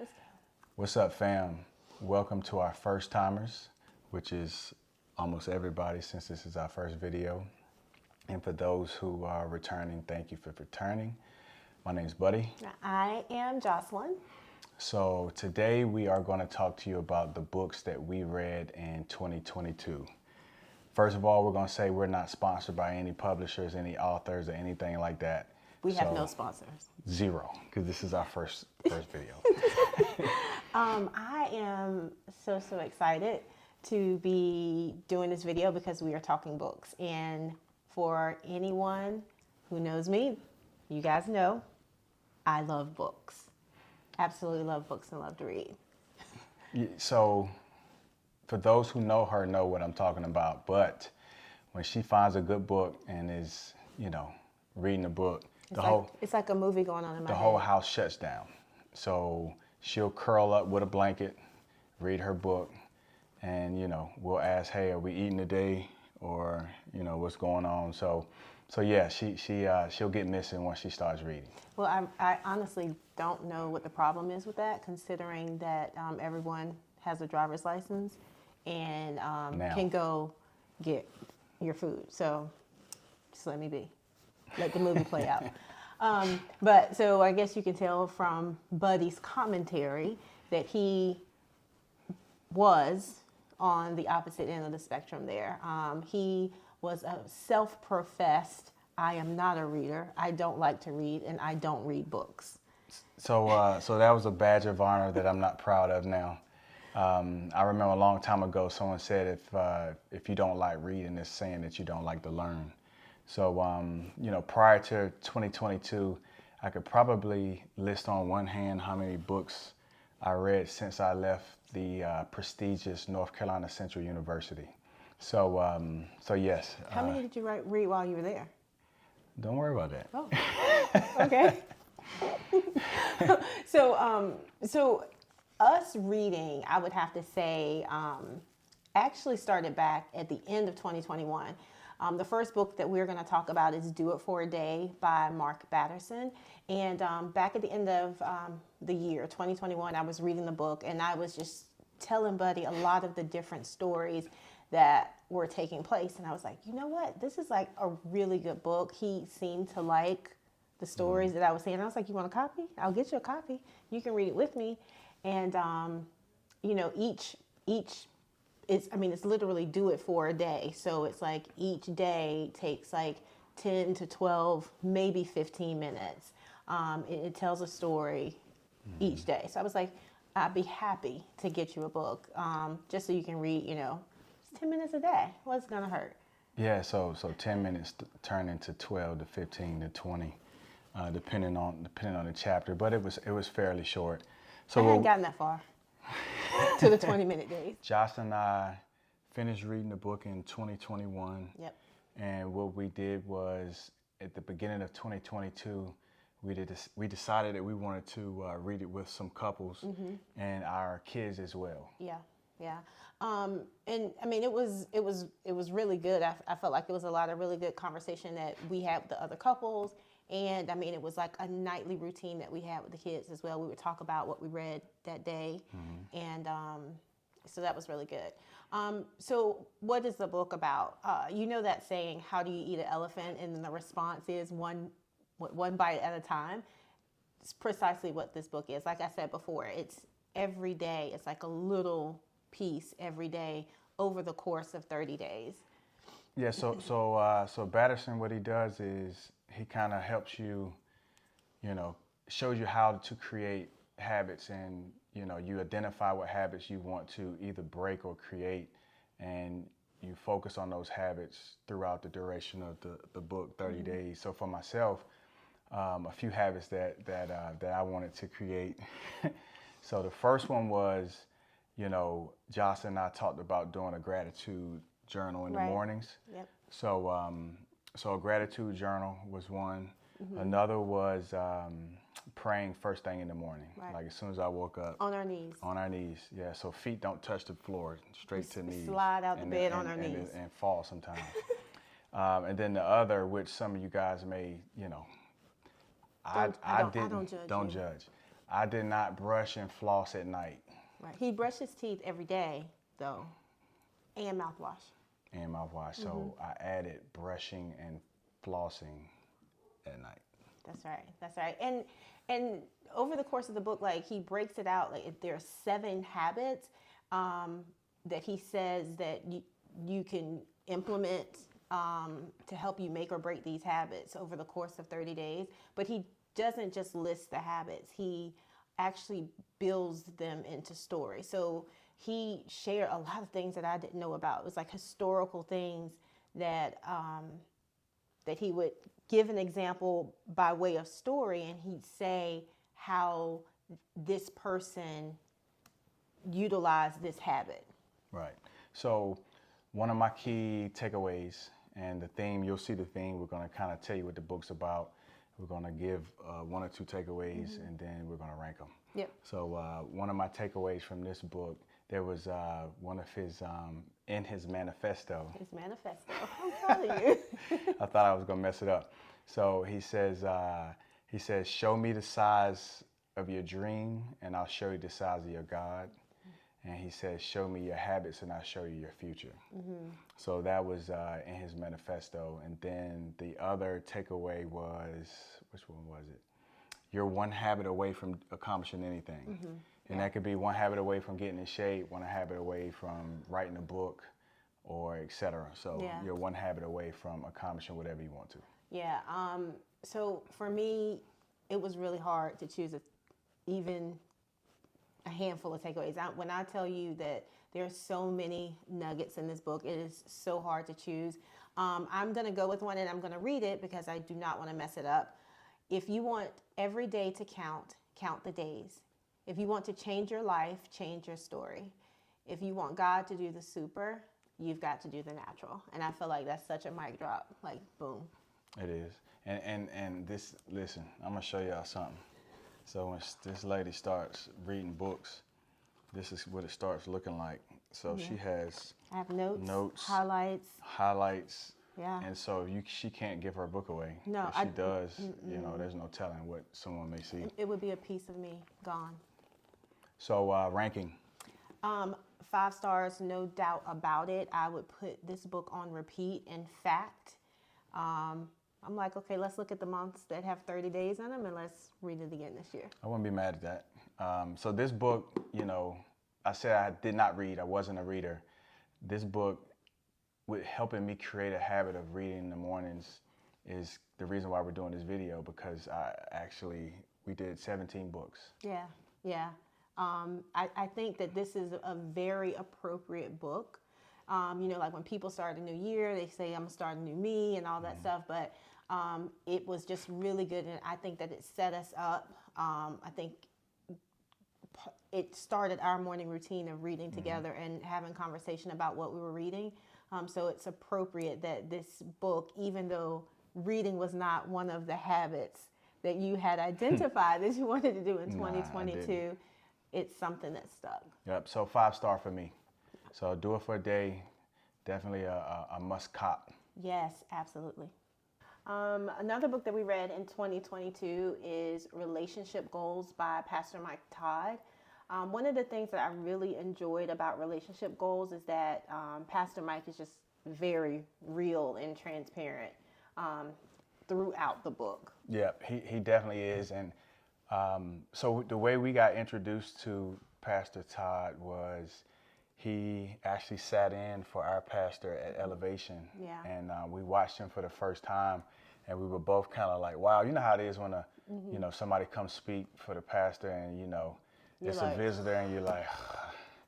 Let's go. What's up, fam? Welcome to our first timers, which is almost everybody since this is our first video. And for those who are returning, thank you for returning. My name's Buddy. I am Jocelyn. So today we are going to talk to you about the books that we read in 2022. First of all, we're going to say we're not sponsored by any publishers, any authors, or anything like that. We have no sponsors. Zero, because this is our first video. I am so excited to be doing this video because we are talking books. And for anyone who knows me, you guys know I love books. Absolutely love books and love to read. So for those who know her, know what I'm talking about. But when she finds a good book and is, reading the book, it's like a movie going on in my head. The whole house shuts down. So she'll curl up with a blanket, read her book, and we'll ask, hey, are we eating today, or what's going on? So yeah, she'll get missing once she starts reading. Well, I honestly don't know what the problem is with that, considering that everyone has a driver's license and can go get your food. So just let me be. Let the movie play out. But so I guess you can tell from Buddy's commentary that he was on the opposite end of the spectrum there. He was a self-professed, I am not a reader, I don't like to read, and I don't read books. So that was a badge of honor that I'm not proud of now. I remember a long time ago someone said if you don't like reading, it's saying that you don't like to learn. So, prior to 2022, I could probably list on one hand how many books I read since I left the prestigious North Carolina Central University. So yes. How many did you read while you were there? Don't worry about that. Oh, okay. So us reading, I would have to say, actually started back at the end of 2021. The first book that we're going to talk about is Do It for a Day by Mark Batterson. And back at the end of the year, 2021, I was reading the book and I was just telling Buddy a lot of the different stories that were taking place. And I was like, you know what? This is like a really good book. He seemed to like the stories that I was saying. I was like, you want a copy? I'll get you a copy. You can read it with me. And, each it's literally do it for a day. So it's like each day takes like 10 to 12, maybe 15 minutes. It tells a story each day. So I was like, I'd be happy to get you a book just so you can read, it's 10 minutes a day. What's going to hurt? Yeah, so 10 minutes turn into 12 to 15 to 20, depending on the chapter. But it was fairly short. So I hadn't gotten that far. To the 20-minute days. Jocelyn and I finished reading the book in 2021. Yep. And what we did was, at the beginning of 2022, we decided that we wanted to read it with some couples and our kids as well. Yeah. And I mean, it was really good. I felt like it was a lot of really good conversation that we had with the other couples. And I mean, it was like a nightly routine that we had with the kids as well. We would talk about what we read that day. And so that was really good. So what is the book about? You know that saying, how do you eat an elephant? And then the response is one bite at a time. It's precisely what this book is. Like I said before, it's every day. It's like a little piece every day over the course of 30 days. Yeah, so Batterson, what he does is he kind of helps you, shows you how to create habits, and you identify what habits you want to either break or create, and you focus on those habits throughout the duration of the book, 30 days. So for myself, a few habits that I wanted to create. So the first one was, Jocelyn and I talked about doing a gratitude journal in the mornings. Yep. So a gratitude journal was one. Another was praying first thing in the morning. Right. Like as soon as I woke up. On our knees. On our knees, yeah. So feet don't touch the floor, straight to knees. Slide out the bed on our knees. And fall sometimes. And then the other, which some of you guys may, I don't judge. I did not brush and floss at night. Right. He brushed his teeth every day, though, and mouthwash. And mouthwash. So I added brushing and flossing at night. That's right. That's right. And over the course of the book, like, he breaks it out. Like, there are 7 habits that he says that you can implement to help you make or break these habits over the course of 30 days. But he doesn't just list the habits. He actually builds them into story. So he shared a lot of things that I didn't know about. It was like historical things that that he would give an example by way of story, and he'd say how this person utilized this habit. Right. So one of my key takeaways, and the theme, you'll see the theme, we're going to kind of tell you what the book's about. We're going to give 1 or 2 takeaways, and then we're going to rank them. Yep. So one of my takeaways from this book, there was one of his, in his manifesto. His manifesto. I'm telling you. I thought I was going to mess it up. So he says, show me the size of your dream, and I'll show you the size of your God. And he says, show me your habits, and I'll show you your future. So that was in his manifesto. And then the other takeaway was, which one was it? You're 1 habit away from accomplishing anything. And that could be 1 habit away from getting in shape, 1 habit away from writing a book, or etc. So you're 1 habit away from accomplishing whatever you want to. Yeah. So for me, it was really hard to choose even a handful of takeaways. When I tell you that there are so many nuggets in this book, it is so hard to choose. I'm going to go with one, and I'm going to read it because I do not want to mess it up. If you want every day to count, count the days. If you want to change your life, change your story. If you want God to do the super, you've got to do the natural. And I feel like that's such a mic drop, like boom. It is. And this, listen, I'm going to show y'all something. So when this lady starts reading books, this is what it starts looking like. So she has I have notes, highlights. Yeah. And so she can't give her book away. No, if she does, you know, there's no telling what someone may see. It would be a piece of me gone. So ranking. 5 stars, no doubt about it. I would put this book on repeat. In fact, I'm like, okay, let's look at the months that have 30 days in them, and let's read it again this year. I wouldn't be mad at that. So this book, you know, I said I did not read. I wasn't a reader. This book, with helping me create a habit of reading in the mornings, is the reason why we're doing this video, because we did 17 books. Yeah. I think that this is a very appropriate book. You know, like when people start a new year, they say, I'm gonna start a new me and all that stuff, but it was just really good, and I think that it set us up. I think it started our morning routine of reading together and having conversation about what we were reading. So it's appropriate that this book, even though reading was not one of the habits that you had identified that you wanted to do in 2022, it's something that stuck. Yep, so 5-star for me. So do it for a day, definitely a must cop. Yes, absolutely. Another book that we read in 2022 is Relationship Goals by Pastor Mike Todd. One of the things that I really enjoyed about Relationship Goals is that Pastor Mike is just very real and transparent throughout the book. Yeah, he definitely is. And so the way we got introduced to Pastor Todd was he actually sat in for our pastor at Elevation. Yeah. And we watched him for the first time, and we were both kind of like, wow, you know how it is when you know, somebody comes speak for the pastor, and you know, it's like, a visitor, and you're like,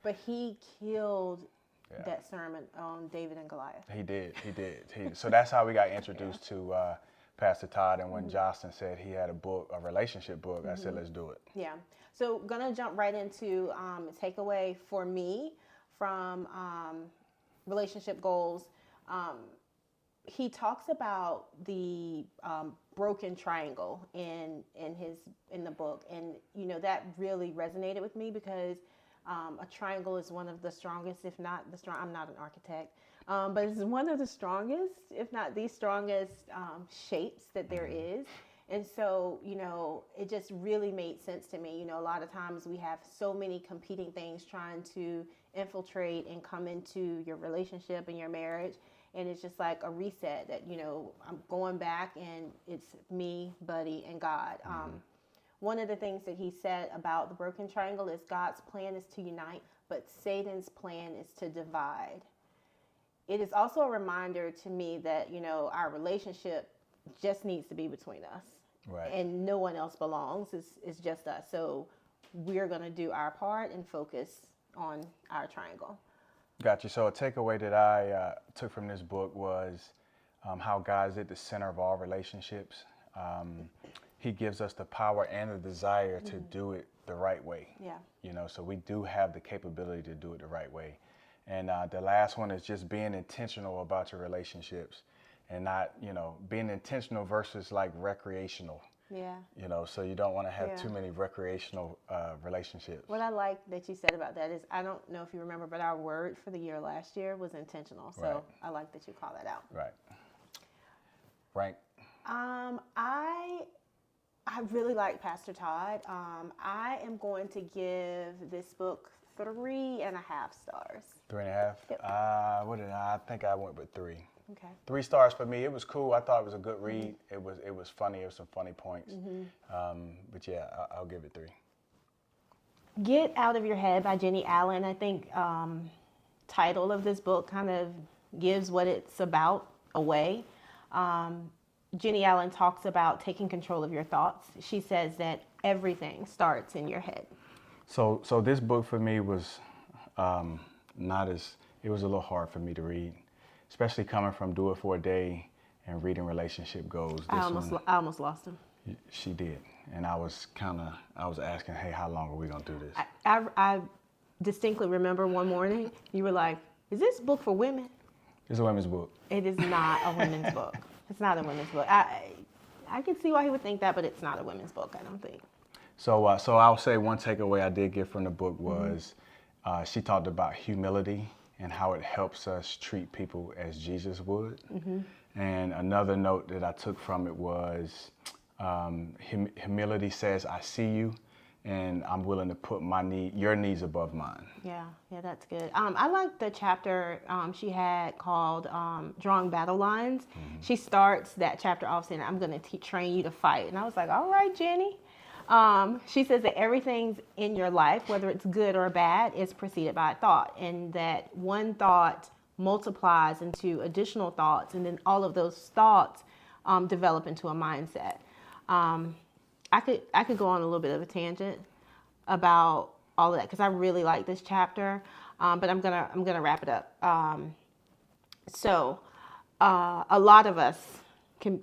but he killed that sermon on David and Goliath. He did. So that's how we got introduced to Pastor Todd. And when Jocelyn said he had a relationship book, I said, let's do it. Yeah. So gonna jump right into a takeaway for me from Relationship Goals. He talks about the broken triangle in the book, and you know that really resonated with me because a triangle is one of the strongest, if not the strong. I'm not an architect, but it's one of the strongest, if not the strongest, shapes that there is. And so, you know, it just really made sense to me. You know, a lot of times we have so many competing things trying to infiltrate and come into your relationship and your marriage. And it's just like a reset that, you know, I'm going back and it's me, Buddy, and God. One of the things that he said about the broken triangle is God's plan is to unite, but Satan's plan is to divide. It is also a reminder to me that, you know, our relationship just needs to be between us. Right. And no one else belongs. It's just us. So we're going to do our part and focus on our triangle. Got you. So a takeaway that I took from this book was how God is at the center of all relationships. He gives us the power and the desire to do it the right way. Yeah. You know, so we do have the capability to do it the right way. And the last one is just being intentional about your relationships and not, you know, being intentional versus like recreational. Yeah. You know, so you don't want to have too many recreational relationships. What I like that you said about that is, I don't know if you remember, but our word for the year last year was intentional. So Right. I like that you call that out. Right. Rank. I really like Pastor Todd. I am going to give this book 3.5 stars. 3.5. Yep. What did I think I went with 3. Okay. 3 stars for me. It was cool. I thought it was a good read. It was funny. It was some funny points. But yeah, I'll give it 3. Get Out of Your Head by Jennie Allen. I think title of this book kind of gives what it's about away. Jennie Allen talks about taking control of your thoughts. She says that everything starts in your head. So this book for me was it was a little hard for me to read, especially coming from Do It For a Day and reading relationship goals. I almost lost him. She did. And I was asking, hey, how long are we going to do this? I distinctly remember one morning you were like, is this book for women? It's a women's book. It is not a women's book. It's not a women's book. I can see why he would think that, but it's not a women's book, I don't think. So I'll say one takeaway I did get from the book was she talked about humility and how it helps us treat people as Jesus would. And another note that I took from it was humility says, I see you, and I'm willing to put your needs above mine. Yeah, that's good. I like the chapter she had called Drawing Battle Lines. She starts that chapter off saying, I'm going to train you to fight. And I was like, all right, Jennie. She says that everything in your life, whether it's good or bad, is preceded by a thought. And that one thought multiplies into additional thoughts. And then all of those thoughts develop into a mindset. I could go on a little bit of a tangent about all of that because I really like this chapter, but I'm gonna wrap it up. A lot of us can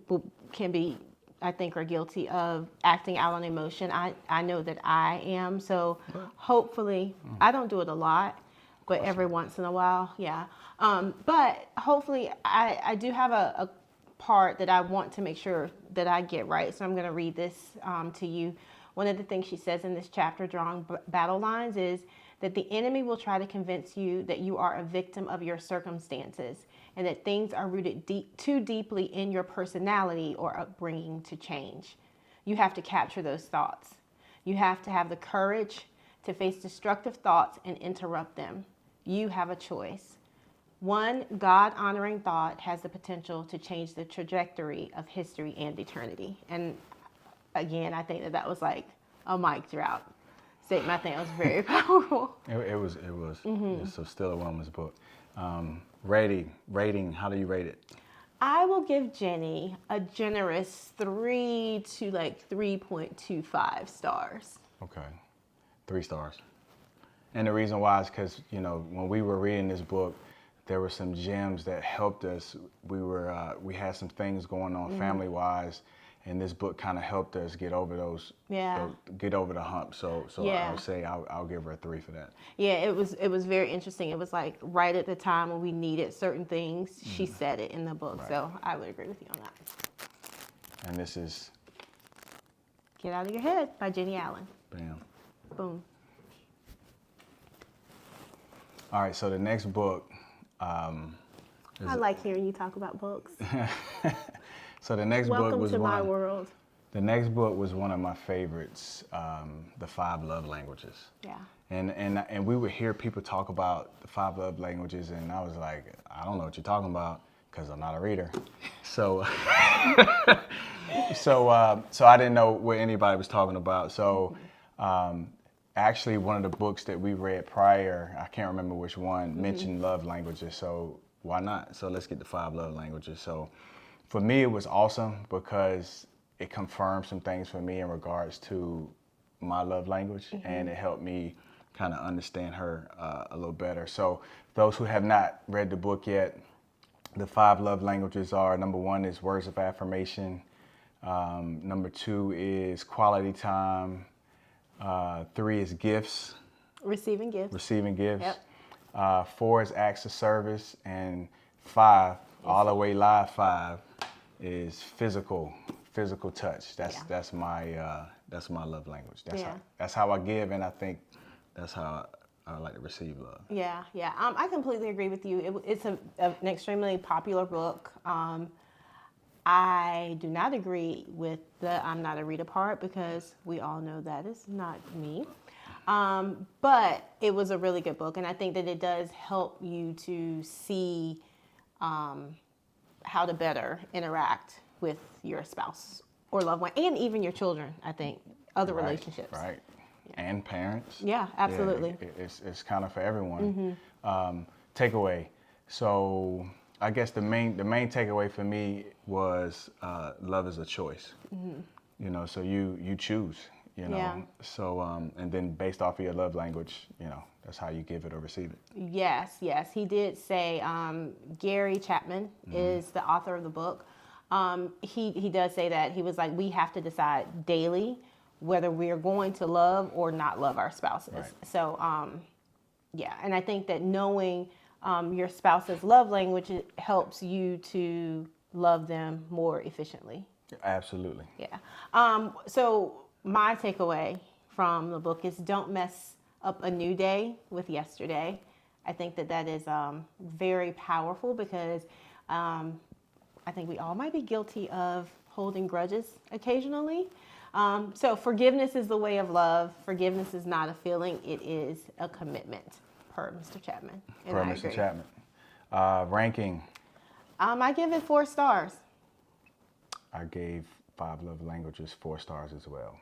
be, I think, are guilty of acting out on emotion. I know that I am. So hopefully, I don't do it a lot, but every once in a while, yeah. But hopefully, I do have a part that I want to make sure that I get right. So I'm going to read this to you. One of the things she says in this chapter, Drawing Battle Lines, is that the enemy will try to convince you that you are a victim of your circumstances and that things are rooted too deeply in your personality or upbringing to change. You have to capture those thoughts. You have to have the courage to face destructive thoughts and interrupt them. You have a choice. One God-honoring thought has the potential to change the trajectory of history and eternity. And again, I think that was like a mic drop statement. I think it was very powerful. It was. So still a woman's book. Rating. How do you rate it? I will give Jennie a generous 3 to 3.25 stars. Okay, 3 stars. And the reason why is because, you know, when we were reading this book, there were some gems that helped us. We had some things going on family-wise, and this book kind of helped us get over those. Yeah. Get over the hump. So yeah. I would say I'll give her a 3 for that. Yeah, it was very interesting. It was like right at the time when we needed certain things. She said it in the book. Right. So I would agree with you on that. And this is Get Out of Your Head by Jennie Allen. Bam. Boom. All right. So the next book. I like hearing you talk about books. So the next Welcome book was to my world. The next book was one of my favorites, The 5 Love Languages. Yeah. And we would hear people talk about the 5 love languages, and I was like, I don't know what you're talking about because I'm not a reader. So, so I didn't know what anybody was talking about. So, actually, one of the books that we read prior, I can't remember which one, mentioned love languages. So why not? So let's get the 5 love languages. So for me, it was awesome because it confirmed some things for me in regards to my love language, and it helped me kind of understand her a little better. So those who have not read the book yet, the 5 love languages are, number 1 is words of affirmation. Number 2 is quality time. 3 is gifts. Receiving gifts. Yep. 4 is acts of service. And 5, all the way live 5, is physical touch. That's my love language. That's how I give, and I think that's how I like to receive love. Yeah. I completely agree with you. It's an extremely popular book. I do not agree with the I'm not a reader part because we all know that is not me. But it was a really good book, and I think that it does help you to see how to better interact with your spouse or loved one, and even your children, I think, other relationships. Right. Yeah. And parents. Yeah, absolutely. Yeah, it's kind of for everyone. Takeaway. So I guess the main takeaway for me was love is a choice. You know, so you choose. You know, Yeah. So and then based off of your love language, you know, that's how you give it or receive it. Yes. He did say Gary Chapman is the author of the book. He does say that he was like, we have to decide daily whether we are going to love or not love our spouses. Right. So yeah, and I think that knowing your spouse's love language, it helps you to love them more efficiently. Absolutely. Yeah. So my takeaway from the book is don't mess up a new day with yesterday. I think that is very powerful because I think we all might be guilty of holding grudges occasionally. So forgiveness is the way of love. Forgiveness is not a feeling. It is a commitment, per Mr. Chapman. And Per I Mr. agree. Chapman. Ranking. I give it 4 stars. I gave 5 love languages 4 stars as well.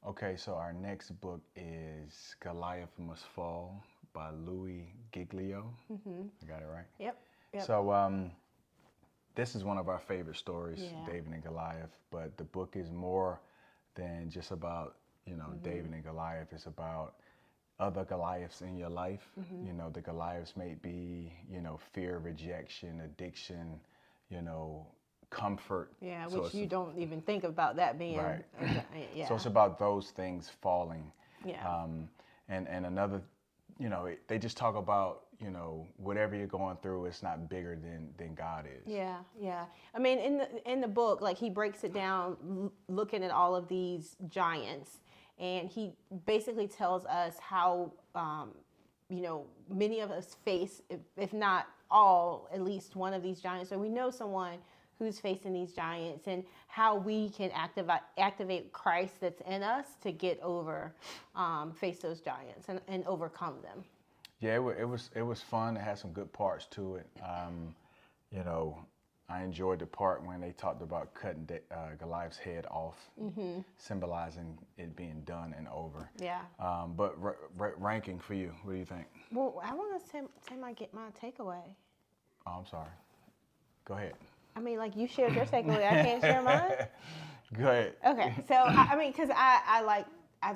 Okay, so our next book is Goliath Must Fall by Louie Giglio. I got it right? Yep. So this is one of our favorite stories, Yeah. David and Goliath, but the book is more than just about, you know, David and Goliath. It's about other Goliaths in your life. You know, the Goliaths may be, you know, fear, rejection, addiction, you know, comfort. Yeah, So which you don't even think about that being. Right. Yeah. So it's about those things falling. Yeah. And another, you know, they just talk about, you know, whatever you're going through, it's not bigger than God is. Yeah. I mean, in the book, like he breaks it down, looking at all of these giants, and he basically tells us how, you know, many of us face, if not all, at least one of these giants. So we know someone who's facing these giants, and how we can activate Christ that's in us to get over, face those giants and overcome them. Yeah, it was fun. It had some good parts to it. You know, I enjoyed the part when they talked about cutting Goliath's head off, symbolizing it being done and over. Yeah. But ranking for you, what do you think? Well, I want to say my takeaway. Oh, I'm sorry. Go ahead. I mean, like you shared your takeaway, I can't share mine. Go ahead. Okay, so I mean, because I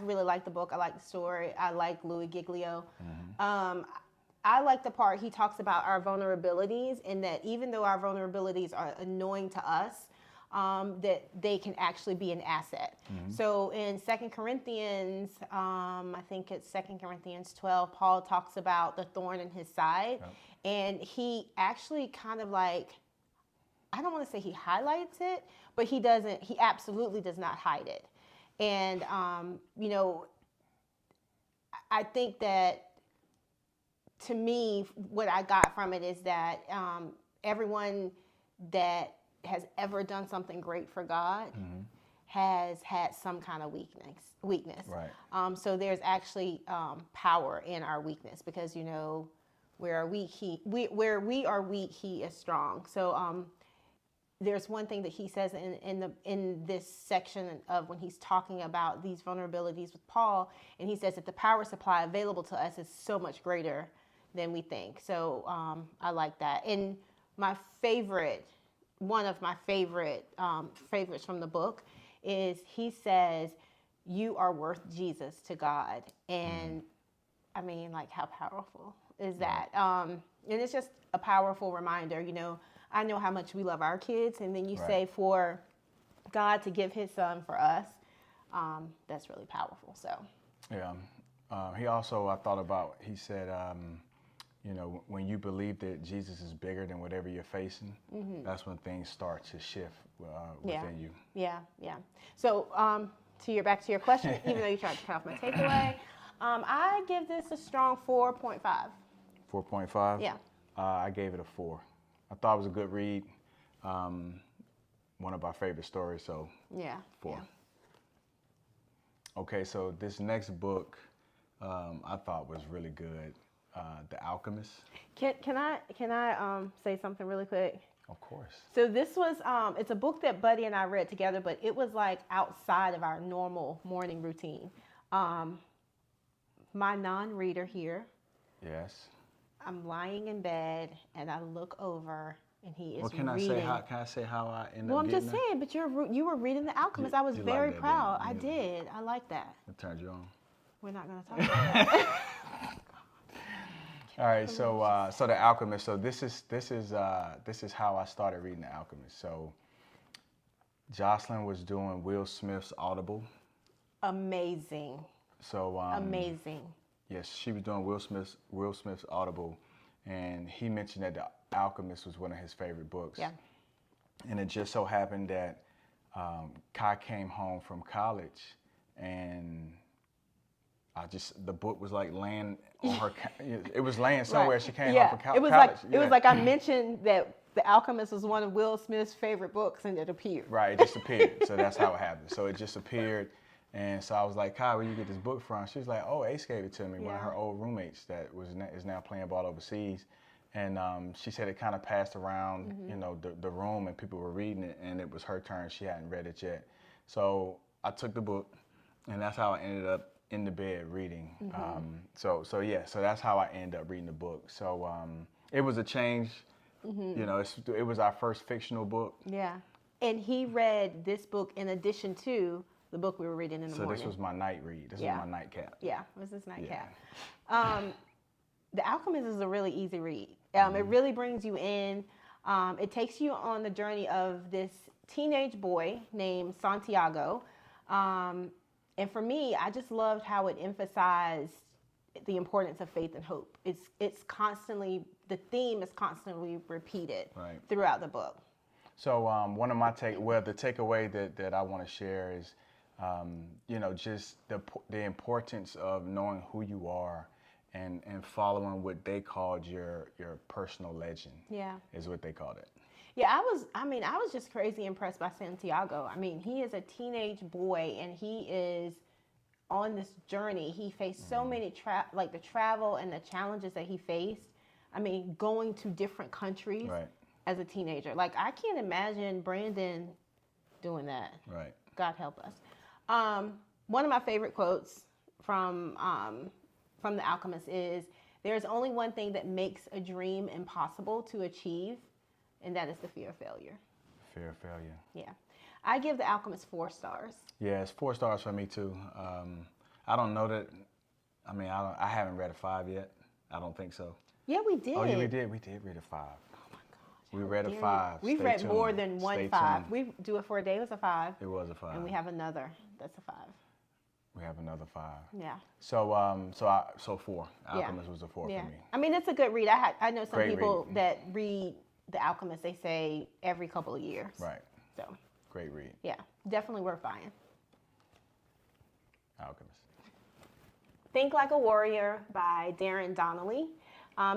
really like the book. I like the story. I like Louie Giglio. I like the part he talks about our vulnerabilities, and that even though our vulnerabilities are annoying to us, that they can actually be an asset. So in 2 Corinthians, I think it's 2 Corinthians 12, Paul talks about the thorn in his side, and he actually kind of like, I don't want to say he highlights it, but he absolutely does not hide it. And, you know, I think that, to me, what I got from it is that everyone that has ever done something great for God has had some kind of weakness. Right. So there's actually power in our weakness, because where we are weak, he is strong. So there's one thing that he says in this section of when he's talking about these vulnerabilities with Paul, and he says that the power supply available to us is so much greater than we think. So I like that. And one of my favorites from the book is he says, "You are worth Jesus to God." And I mean, like, how powerful is that? And it's just a powerful reminder. I know how much we love our kids, and then you say for God to give his son for us, that's really powerful. So yeah, he also, I thought about, he said, when you believe that Jesus is bigger than whatever you're facing, that's when things start to shift within you. Yeah. So back to your question, even though you tried to cut off my takeaway, I give this a strong 4.5. 4.5? Yeah. I gave it a 4. I thought it was a good read. One of our favorite stories, so 4. Yeah. Okay, so this next book I thought was really good. The Alchemist. Can I say something really quick? Of course. So this was it's a book that Buddy and I read together, but it was like outside of our normal morning routine. My non-reader here. Yes. I'm lying in bed and I look over and he is Can reading. Can I say how I ended Well, up I'm just saying, but you were reading The Alchemist. I was very that, proud. didn't you? I did. I like that. It turned you on. We're not going to talk about that. All right, so The Alchemist. So this is how I started reading The Alchemist. So Jocelyn was doing Will Smith's Audible. Amazing. So amazing. Yes, she was doing Will Smith's Audible, and he mentioned that The Alchemist was one of his favorite books. Yeah. And it just so happened that Kai came home from college, and the book was like laying on her. It was laying somewhere. Right. She came home from college. It was like I mentioned that The Alchemist was one of Will Smith's favorite books, and it appeared. Right, it just appeared. So that's how it happened. So it just appeared. And so I was like, Kai, where you get this book from? She was like, oh, Ace gave it to me. Yeah. One of her old roommates that is now playing ball overseas. And she said it kind of passed around, the room, and people were reading it, and it was her turn. She hadn't read it yet. So I took the book, and that's how I ended up in the bed reading. So that's how I ended up reading the book. So it was a change. It was our first fictional book. Yeah. And he read this book in addition to the book we were reading in the morning. So this was my night read. This was my nightcap. Yeah, it was his nightcap. The Alchemist is a really easy read. It really brings you in. It takes you on the journey of this teenage boy named Santiago. And for me, I just loved how it emphasized the importance of faith and hope. It's constantly, the theme is constantly repeated throughout the book. So one of my the takeaway that I want to share is, just the importance of knowing who you are and following what they called your personal legend. Yeah, is what they called it. Yeah, I was just crazy impressed by Santiago. I mean, he is a teenage boy, and he is on this journey. He faced so many the travel and the challenges that he faced. I mean, going to different countries as a teenager. Like, I can't imagine Brandon doing that. Right. God help us. One of my favorite quotes from The Alchemist is, "There's only one thing that makes a dream impossible to achieve, and that is the fear of failure." Fear of failure. Yeah. I give The Alchemist 4 stars. Yeah, it's 4 stars for me too. I don't know that. I mean, I haven't read a 5 yet. I don't think so. Yeah, we did. Oh, yeah, we did. We did read a 5. Oh my gosh. We read a 5. We've read more than one 5. We do it for a day. It was a 5. It was a 5. And we have another. That's a 5. We have another 5. Yeah. So 4. Alchemist was a 4 for me. I mean, it's a good read. I know some people that read The Alchemist. They say every couple of years. Right. So. Great read. Yeah, definitely worth buying. Alchemist. Think Like a Warrior by Darrin Donnelly.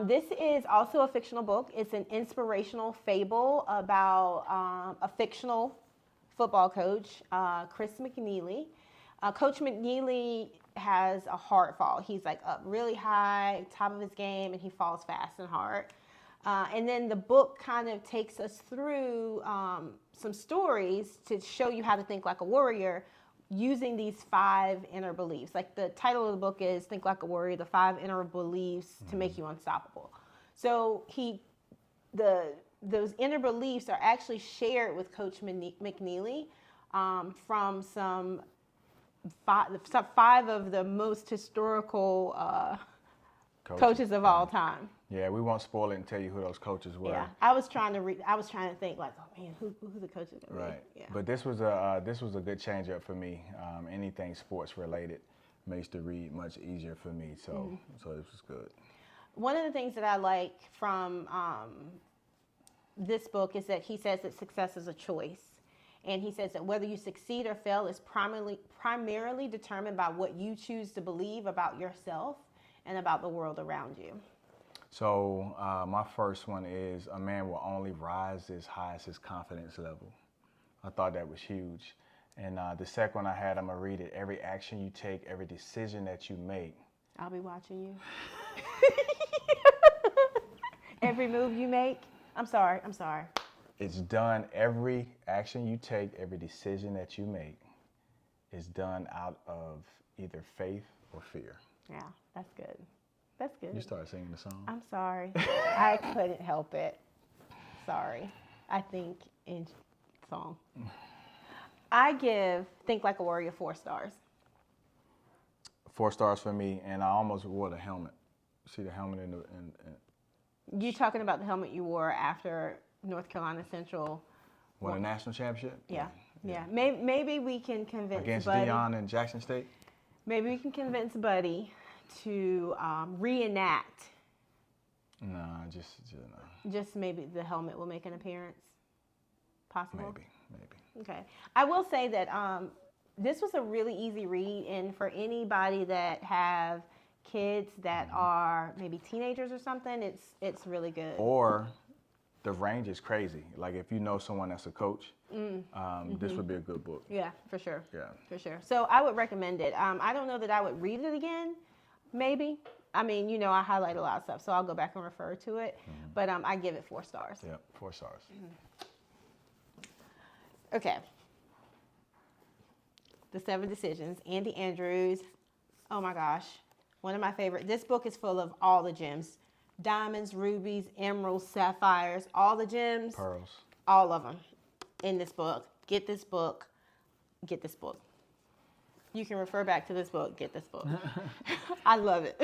This is also a fictional book. It's an inspirational fable about a fictional football coach, Chris McNeely. Coach McNeely has a hard fall. He's like up really high, top of his game, and he falls fast and hard. And then the book kind of takes us through some stories to show you how to think like a warrior using these 5 inner beliefs. Like the title of the book is Think Like a Warrior, the 5 inner beliefs to make you unstoppable. So those inner beliefs are actually shared with Coach McNeely from some 5 of the most historical coaches of all time. Yeah, we won't spoil it and tell you who those coaches were. Yeah, I was trying to think like, oh man, who the coaches are? Right. Yeah. But this was a good change up for me. Anything sports related makes the read much easier for me. So so this was good. One of the things that I like from this book is that he says that success is a choice. And he says that whether you succeed or fail is primarily determined by what you choose to believe about yourself and about the world around you. So my first one is a man will only rise as high as his confidence level. I thought that was huge. And the second one I had, I'm going to read it. Every action you take, every decision that you make. I'll be watching you. Every move you make. I'm sorry. It's done. Every action you take, every decision that you make is done out of either faith or fear. Yeah, that's good. That's good. You started singing the song. I'm sorry. I couldn't help it. Sorry. I think in song. I give Think Like a Warrior 4 stars. 4 stars for me, and I almost wore the helmet. See the helmet in the... You talking about the helmet you wore after North Carolina Central won a national championship? Yeah. Maybe we can convince against Buddy. Dion and Jackson State? Maybe we can convince Buddy to reenact. No, just no. Just maybe the helmet will make an appearance. Possible? Maybe. Okay. I will say that this was a really easy read, and for anybody that have kids that are maybe teenagers or something, it's really good. Or the range is crazy. Like if you know someone that's a coach, this would be a good book. Yeah, for sure. Yeah. For sure. So I would recommend it. I don't know that I would read it again, maybe. I mean, I highlight a lot of stuff, so I'll go back and refer to it. But I give it 4 stars. Yep, 4 stars. Okay. The 7 Decisions. Andy Andrews. Oh my gosh. One of my favorite. This book is full of all the gems. Diamonds, rubies, emeralds, sapphires, all the gems. Pearls. All of them in this book. Get this book. Get this book. You can refer back to this book. Get this book. I love it.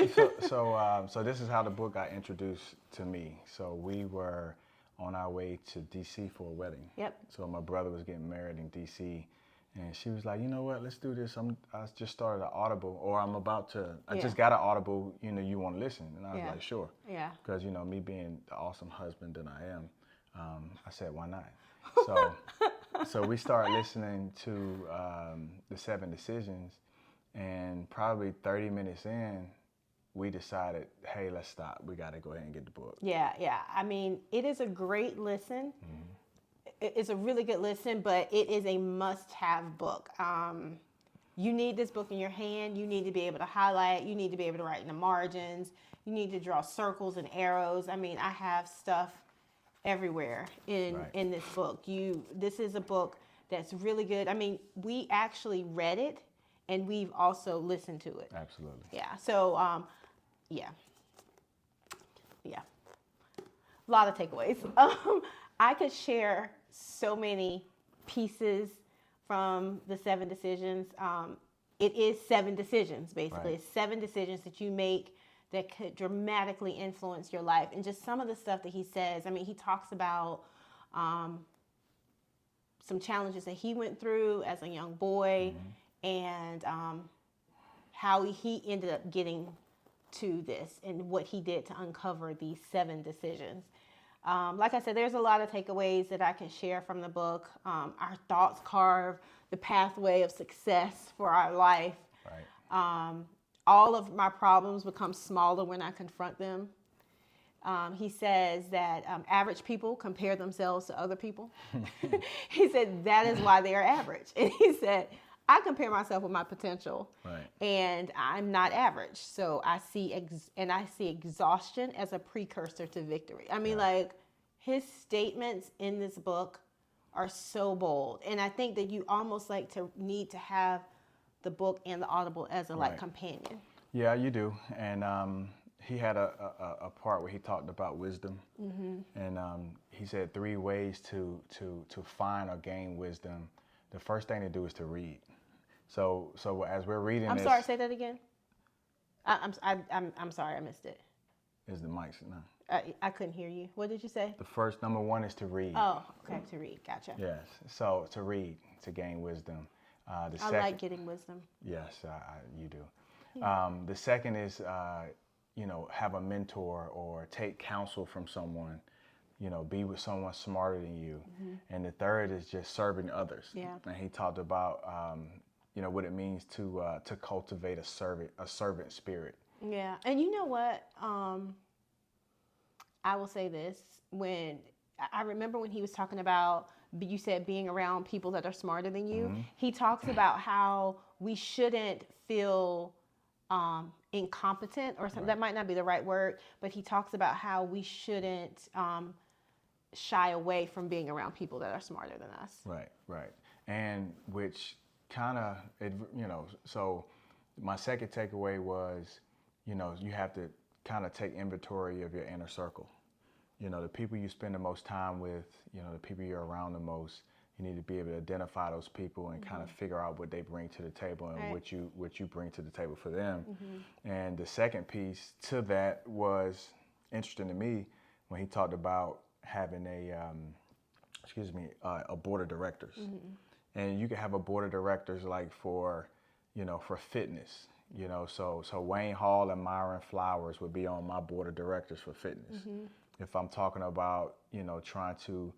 So this is how the book got introduced to me. So we were on our way to D.C. for a wedding. Yep. So my brother was getting married in D.C. And she was like, you know what, let's do this. I just started an Audible, or I just got an Audible, you want to listen. And I was like, sure. Yeah. Because, me being the awesome husband that I am, I said, why not? So we started listening to the 7 Decisions, and probably 30 minutes in, we decided, hey, let's stop. We got to go ahead and get the book. Yeah. I mean, it is a great listen. It's a really good listen, but it is a must-have book. You need this book in your hand. You need to be able to highlight. You need to be able to write in the margins. You need to draw circles and arrows. I mean, I have stuff everywhere in this book. This is a book that's really good. I mean, we actually read it, and we've also listened to it. Absolutely. Yeah. So, yeah. A lot of takeaways. I could share so many pieces from the 7 Decisions. It is 7 decisions, basically. Right. It's 7 decisions that you make that could dramatically influence your life. And just some of the stuff that he says, I mean, he talks about some challenges that he went through as a young boy, and how he ended up getting to this and what he did to uncover these 7 decisions. Like I said, there's a lot of takeaways that I can share from the book. Our thoughts carve the pathway of success for our life. Right. All of my problems become smaller when I confront them. He says that average people compare themselves to other people. He said that is why they are average. And he said, I compare myself with my potential, and I'm not average. So I see exhaustion as a precursor to victory. I mean, like, his statements in this book are so bold, and I think that you almost need to have the book and the Audible as a companion. Yeah, you do. And he had a part where he talked about wisdom, and he said 3 ways to find or gain wisdom. The first thing to do is to read. So as we're reading, I'm sorry. Say that again. I'm sorry, I missed it. Is the mics no? I couldn't hear you. What did you say? The first number 1 is to read. Oh, okay, to read. Gotcha. Yes. So to read, to gain wisdom. I like getting wisdom. Yes, you do. The second is, have a mentor or take counsel from someone. Be with someone smarter than you. And the third is just serving others. Yeah. And he talked about, what it means to cultivate a servant spirit. Yeah. And you know what? I will say this. I remember when he was talking about, you said being around people that are smarter than you. He talks about how we shouldn't feel incompetent or something. That might not be the right word, but he talks about how we shouldn't shy away from being around people that are smarter than us. Right. And which kind of, so my second takeaway was, you have to kind of take inventory of your inner circle. The people you spend the most time with, the people you're around the most, you need to be able to identify those people and kind of figure out what they bring to the table and what you bring to the table for them. And the second piece to that was interesting to me when he talked about having a board of directors. And you can have a board of directors like for fitness. So Wayne Hall and Myron Flowers would be on my board of directors for fitness. If I'm talking about, trying to,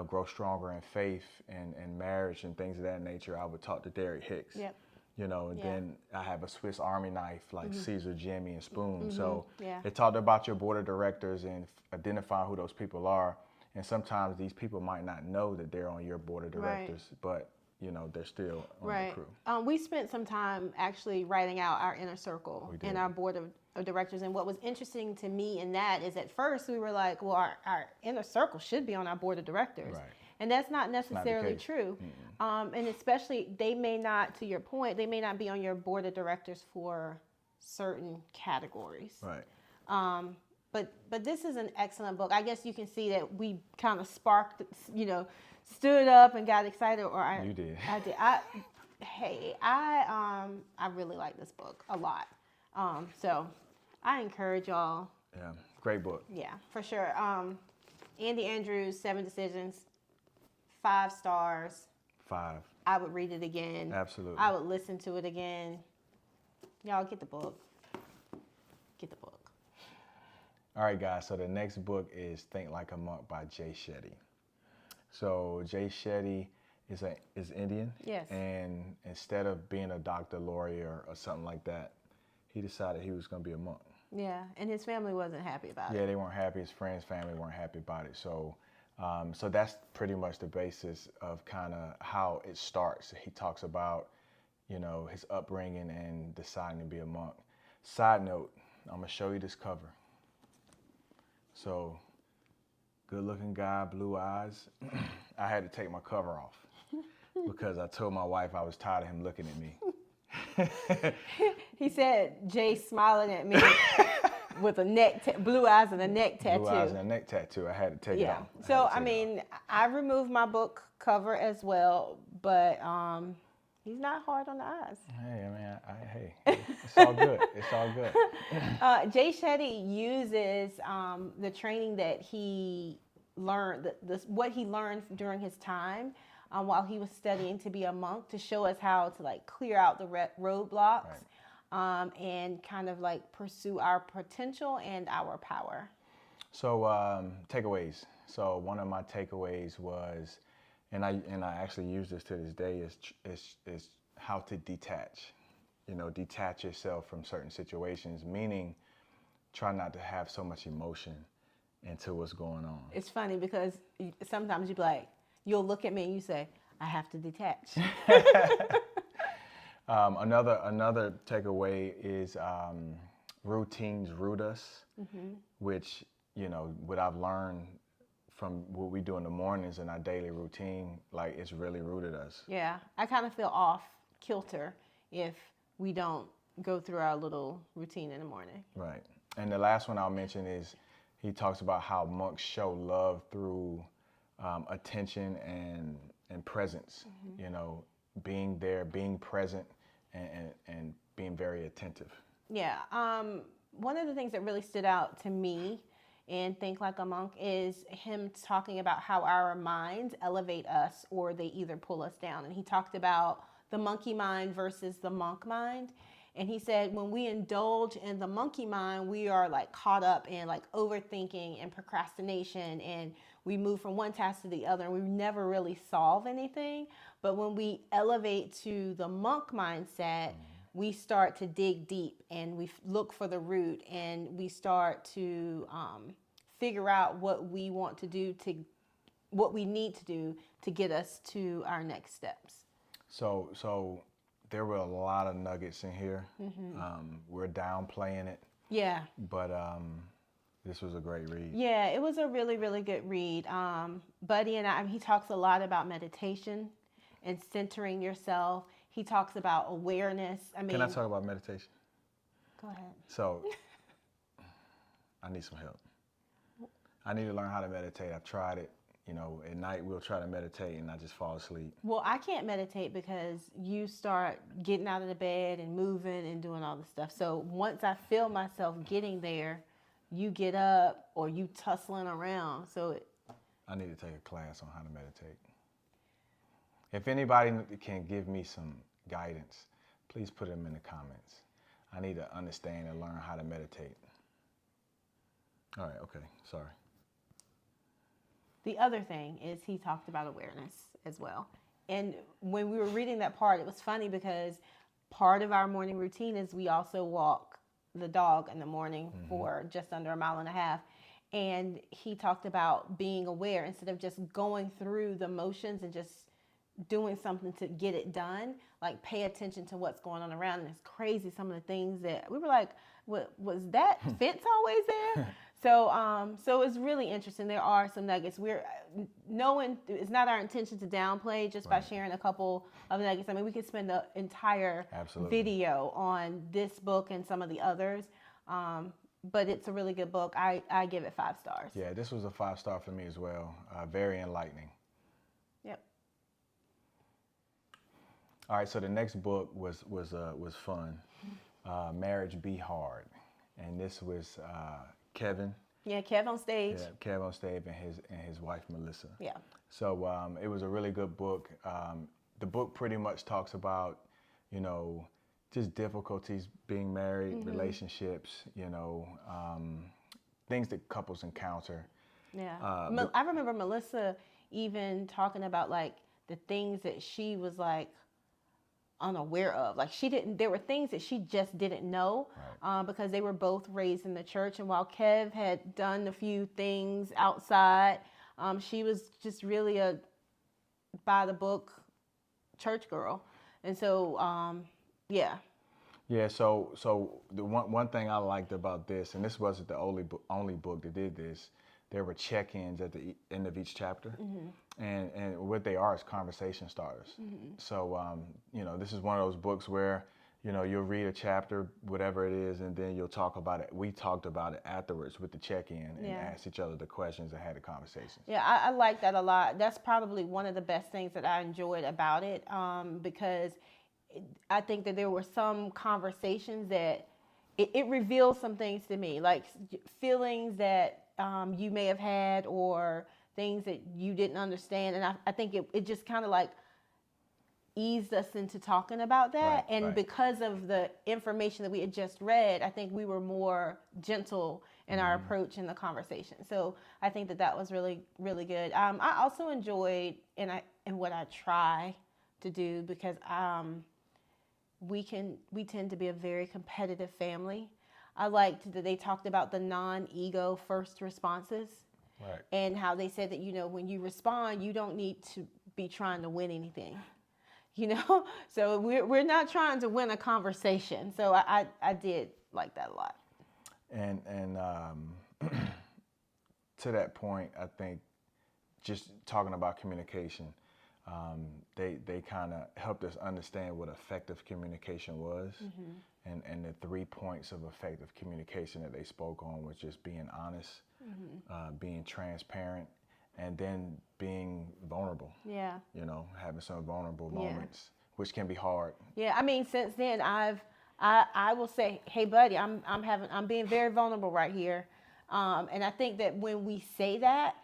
grow stronger in faith and marriage and things of that nature, I would talk to Derek Hicks. Yep. Then I have a Swiss Army knife like Caesar, Jimmy, and Spoon. So it talked about your board of directors and identifying who those people are. And sometimes these people might not know that they're on your board of directors, but they're still on the crew. We spent some time actually writing out our inner circle and our board of directors. And what was interesting to me in that is at first we were like, well, our inner circle should be on our board of directors. Right. And that's not necessarily true. And especially they may not, to your point, they may not be on your board of directors for certain categories. Right. But this is an excellent book. I guess you can see that we kind of sparked, stood up and got excited. You did. I did. I really like this book a lot. So I encourage y'all. Yeah, great book. Yeah, for sure. Andy Andrews, 7 Decisions, 5 stars. 5. I would read it again. Absolutely. I would listen to it again. Y'all get the book. Get the book. All right, guys. So the next book is Think Like a Monk by Jay Shetty. So Jay Shetty is Indian. Yes. And instead of being a doctor, lawyer, or something like that, he decided he was going to be a monk. Yeah, and his family wasn't happy about it. Yeah, they weren't happy. His friends' family weren't happy about it. So that's pretty much the basis of kind of how it starts. He talks about, his upbringing and deciding to be a monk. Side note, I'm going to show you this cover. So, good-looking guy, blue eyes. I had to take my cover off because I told my wife I was tired of him looking at me. He said, Jay smiling at me with blue eyes and a neck tattoo. Blue eyes and a neck tattoo. I had to take it off. So, I removed my book cover as well, but he's not hard on the eyes. Hey, it's all good. It's all good. Jay Shetty uses the training that he learned, what he learned during his time while he was studying to be a monk, to show us how to clear out the roadblocks and kind of pursue our potential and our power. So takeaways. So one of my takeaways was, and I actually use this to this day, is how to detach. Detach yourself from certain situations, meaning try not to have so much emotion. into what's going on. It's funny because sometimes you be like, you'll look at me and you say, I have to detach. Another takeaway is routines root us, which, what I've learned from what we do in the mornings in our daily routine, like it's really rooted us. Yeah, I kind of feel off kilter if we don't go through our little routine in the morning. Right. And the last one I'll mention is he talks about how monks show love through attention and presence, being there, being present, and being very attentive. Yeah. One of the things that really stood out to me in Think Like a Monk is him talking about how our minds elevate us or they either pull us down. And he talked about the monkey mind versus the monk mind. And he said when we indulge in the monkey mind, we are like caught up in like overthinking and procrastination, and we move from one task to the other and we never really solve anything. But when we elevate to the monk mindset, we start to dig deep and we look for the root, and we start to figure out what we want to do, what we need to do to get us to our next steps. So there were a lot of nuggets in here. We're downplaying it. Yeah. But this was a great read. Yeah, it was a really, really good read. Buddy and I, he talks a lot about meditation and centering yourself. He talks about awareness. Can I talk about meditation? Go ahead. So I need some help. I need to learn how to meditate. I've tried it. At night we'll try to meditate and I just fall asleep. Well, I can't meditate because you start getting out of the bed and moving and doing all the stuff. So once I feel myself getting there, you get up or you tussling around. I need to take a class on how to meditate. If anybody can give me some guidance, please put them in the comments. I need to understand and learn how to meditate. All right, okay, sorry. The other thing is he talked about awareness as well. And when we were reading that part, it was funny because part of our morning routine is we also walk the dog in the morning for just under 1.5 miles. And he talked about being aware instead of just going through the motions and just doing something to get it done, like pay attention to what's going on around. And it's crazy some of the things that we were like, what was that fence always there? So it's really interesting. There are some nuggets. We're knowing it's not our intention to downplay just by sharing a couple of nuggets. I mean, we could spend the entire video on this book and some of the others. But it's a really good book. I give it 5 stars. Yeah, this was a 5-star for me as well. Very enlightening. Yep. All right, so the next book was fun. Marriage Be Hard, and this was Kevin. Yeah, Kev on stage. Yeah, Kev on stage and his wife Melissa. Yeah. So it was a really good book. The book pretty much talks about, just difficulties being married, relationships, things that couples encounter. Yeah. I remember Melissa even talking about like the things that she was like unaware of. Like there were things that she just didn't know because they were both raised in the church. And while Kev had done a few things outside, she was just really a by the book church girl. And so, yeah. Yeah, so the one thing I liked about this, and this wasn't the only book that did this, there were check-ins at the end of each chapter. And what they are is conversation starters. So, this is one of those books where, you'll read a chapter, whatever it is, and then you'll talk about it. We talked about it afterwards with the check-in and asked each other the questions and had the conversations. Yeah, I like that a lot. That's probably one of the best things that I enjoyed about it because I think that there were some conversations that it revealed some things to me, like feelings that you may have had or things that you didn't understand. And I think it just kind of like eased us into talking about that. Because of the information that we had just read, I think we were more gentle in our approach in the conversation. So I think that was really, really good. I also enjoyed, and what I try to do, because we tend to be a very competitive family. I liked that they talked about the non-ego first responses. Right. And how they said that, when you respond, you don't need to be trying to win anything. So we're not trying to win a conversation. So I did like that a lot. And to that point, I think just talking about communication, they kind of helped us understand what effective communication was. And the 3 points of effective communication that they spoke on was just being honest, being transparent, and then being vulnerable. Yeah. Having some vulnerable moments, which can be hard. Yeah, I mean, since then I will say, hey buddy, I'm being very vulnerable right here. And I think that when we say that,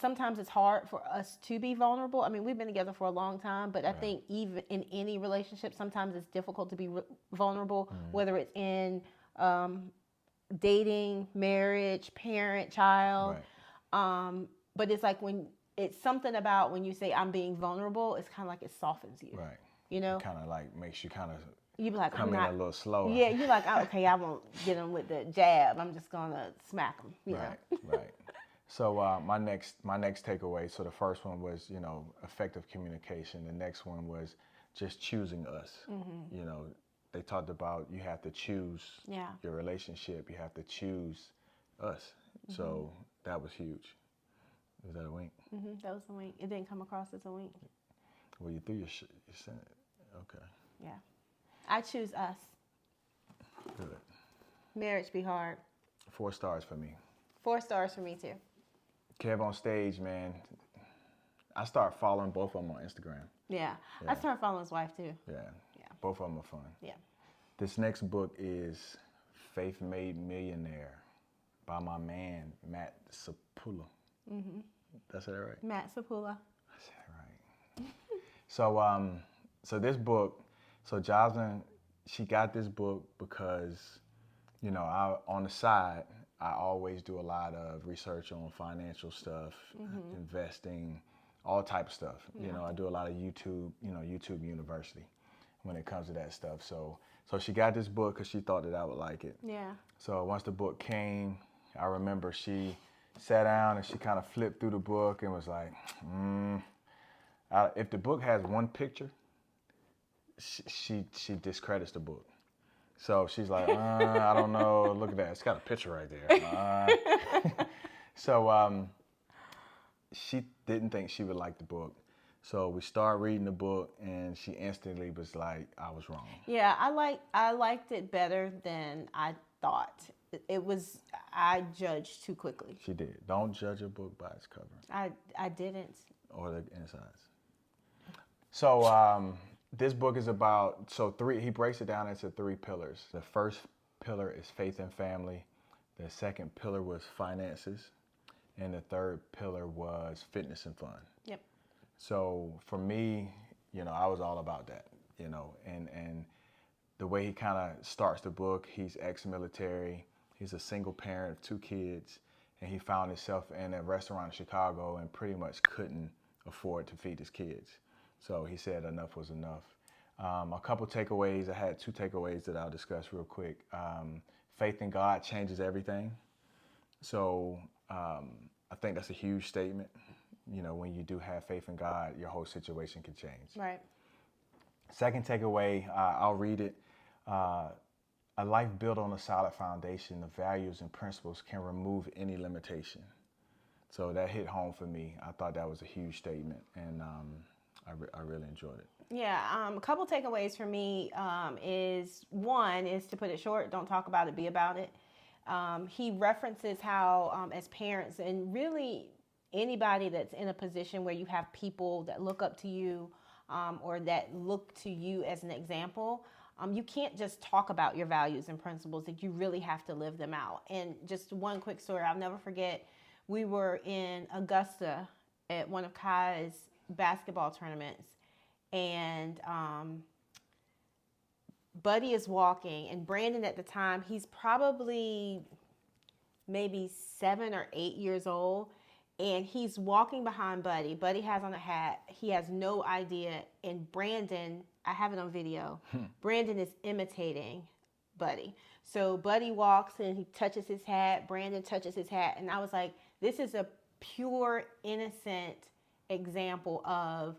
sometimes it's hard for us to be vulnerable. I mean, we've been together for a long time, but I think even in any relationship, sometimes it's difficult to be vulnerable, whether it's in dating, marriage, parent, child. Right. But it's like it's something about when you say I'm being vulnerable, it's kind of like it softens you. Right. It kind of like makes you kind of you be like, come in a little slower. Yeah, you're like, oh, okay, I won't get him with the jab. I'm just gonna smack him. Right. So my next takeaway. So the first one was effective communication. The next one was just choosing us. They talked about you have to choose your relationship. You have to choose us. So that was huge. Was that a wink? That was a wink. It didn't come across as a wink. Well, you threw your sentence. Okay. Yeah. I choose us. Good. Marriage be hard. 4 stars for me. 4 stars for me too. Kev on stage, man. I start following both of them on Instagram. Yeah. I started following his wife too. Yeah. Both of them are fun. Yeah. This next book is Faith Made Millionaire by my man, Matt Sapaula. That's it right? Matt Sapaula. I said it right. So this book, Jocelyn, she got this book because, on the side, I always do a lot of research on financial stuff, investing, all type of stuff. I do a lot of YouTube, YouTube University when it comes to that stuff. So she got this book because she thought that I would like it. Yeah. So once the book came, I remember she sat down and she kind of flipped through the book and was like, if the book has one picture, she discredits the book. So she's like, I don't know. Look at that. It's got a picture right there. So she didn't think she would like the book. So we started reading the book, and she instantly was like, I was wrong. Yeah, I liked it better than I thought. I judged too quickly. She did. Don't judge a book by its cover. I didn't. Or the insides. So this book is about, he breaks it down into 3 pillars. The first pillar is faith and family. The second pillar was finances. And the third pillar was fitness and fun. Yep. So for me, I was all about that, and the way he kind of starts the book, he's ex-military. He's a single parent of 2 kids, and he found himself in a restaurant in Chicago and pretty much couldn't afford to feed his kids. So he said enough was enough. A couple takeaways. I had 2 takeaways that I'll discuss real quick. Faith in God changes everything. So I think that's a huge statement. When you do have faith in God, your whole situation can change. Right. Second takeaway, I'll read it. A life built on a solid foundation of values and principles can remove any limitation. So that hit home for me. I thought that was a huge statement, and I really enjoyed it. Yeah, a couple takeaways for me is, one is to put it short, don't talk about it, be about it. He references how as parents, and really anybody that's in a position where you have people that look up to you or that look to you as an example, you can't just talk about your values and principles, that you really have to live them out. And just one quick story, I'll never forget, we were in Augusta at one of Kai's basketball tournaments, and Buddy is walking, and Brandon at the time, he's probably maybe 7 or 8 years old, and he's walking behind Buddy. Buddy has on a hat. He has no idea, and Brandon, I have it on video, Brandon is imitating Buddy. So Buddy walks and he touches his hat. Brandon touches his hat. And I was like, this is a pure, innocent example of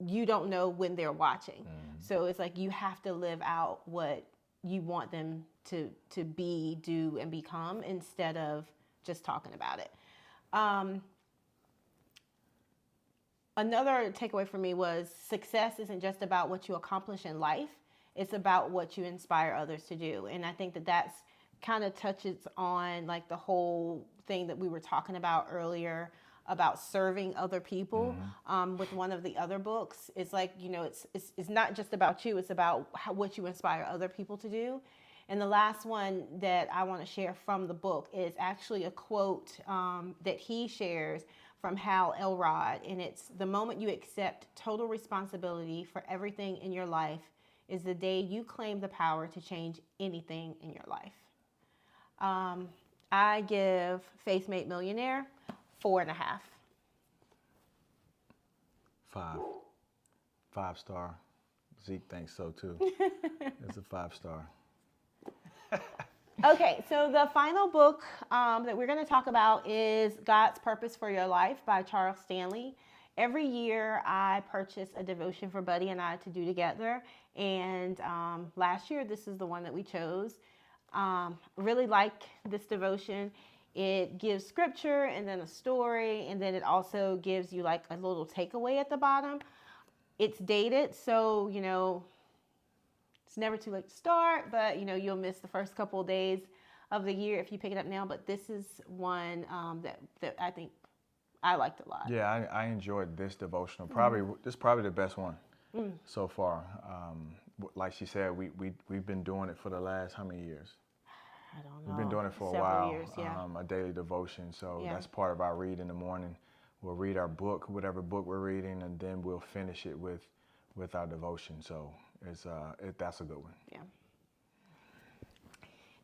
you don't know when they're watching. So it's like you have to live out what you want them to be, do, and become instead of just talking about it. Another takeaway for me was success isn't just about what you accomplish in life. It's about what you inspire others to do. And I think that that's kind of touches on like the whole thing that we were talking about earlier about serving other people. With one of the other books, it's like, you know, it's not just about you. It's about what you inspire other people to do. And the last one that I want to share from the book is actually a quote that he shares from Hal Elrod. And it's, the moment you accept total responsibility for everything in your life is the day you claim the power to change anything in your life. I give Faith Made Millionaire 4.5. 5 star. Zeke thinks so too. It's a 5 star. Okay, so the final book that we're going to talk about is God's Purpose for Your Life by Charles Stanley. Every year I purchase a devotion for Buddy and I to do together. And last year, this is the one that we chose. Really like this devotion. It gives scripture and then a story, and then it also gives you like a little takeaway at the bottom. It's dated, so, you know, it's never too late to start, but, you know, you'll miss the first couple of days of the year if you pick it up now. But this is one that I think I liked a lot. Yeah, I enjoyed this devotional. This is probably the best one so far. Like she said, we've been doing it for the last how many years? I don't know. We've been doing it for a Several while. years, yeah. A daily devotion. So Yeah. that's part of our read in the morning. We'll read our book, whatever book we're reading, and then we'll finish it with our devotion. So that's a good one. Yeah.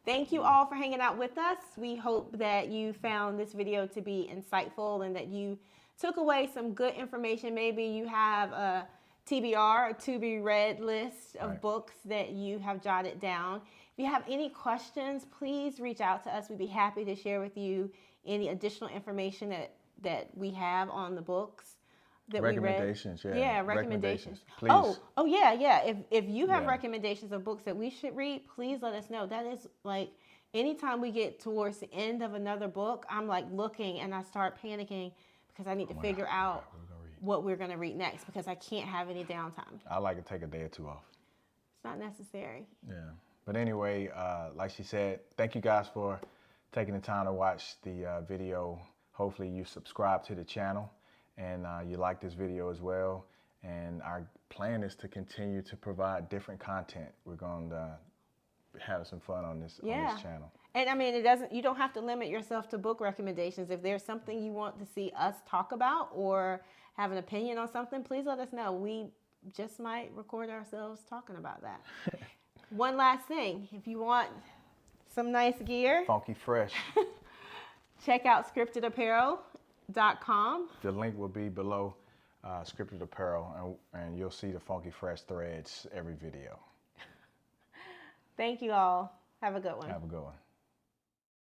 Thank you all for hanging out with us. We hope that you found this video to be insightful and that you took away some good information. Maybe you have a TBR, a to be read list of books that you have jotted down. If you have any questions, please reach out to us. We'd be happy to share with you any additional information that we have on the books that we read. Recommendations, yeah. Yeah, recommendations. Please. Oh yeah. If you have recommendations of books that we should read, please let us know. That is like, anytime we get towards the end of another book, I'm like looking and I start panicking because I need to figure out what we're going to read next because I can't have any downtime. I like to take a day or two off. It's not necessary. Yeah. But anyway, like she said, thank you guys for taking the time to watch the video. Hopefully you subscribe to the channel and you like this video as well. And our plan is to continue to provide different content. We're going to have some fun on this channel. And I mean, you don't have to limit yourself to book recommendations. If there's something you want to see us talk about or have an opinion on something, please let us know. We just might record ourselves talking about that. One last thing, if you want some nice gear, Funky Fresh. check out scriptedapparel.com. The link will be below Scripted Apparel, and you'll see the Funky Fresh threads every video. Thank you all. Have a good one. Have a good one.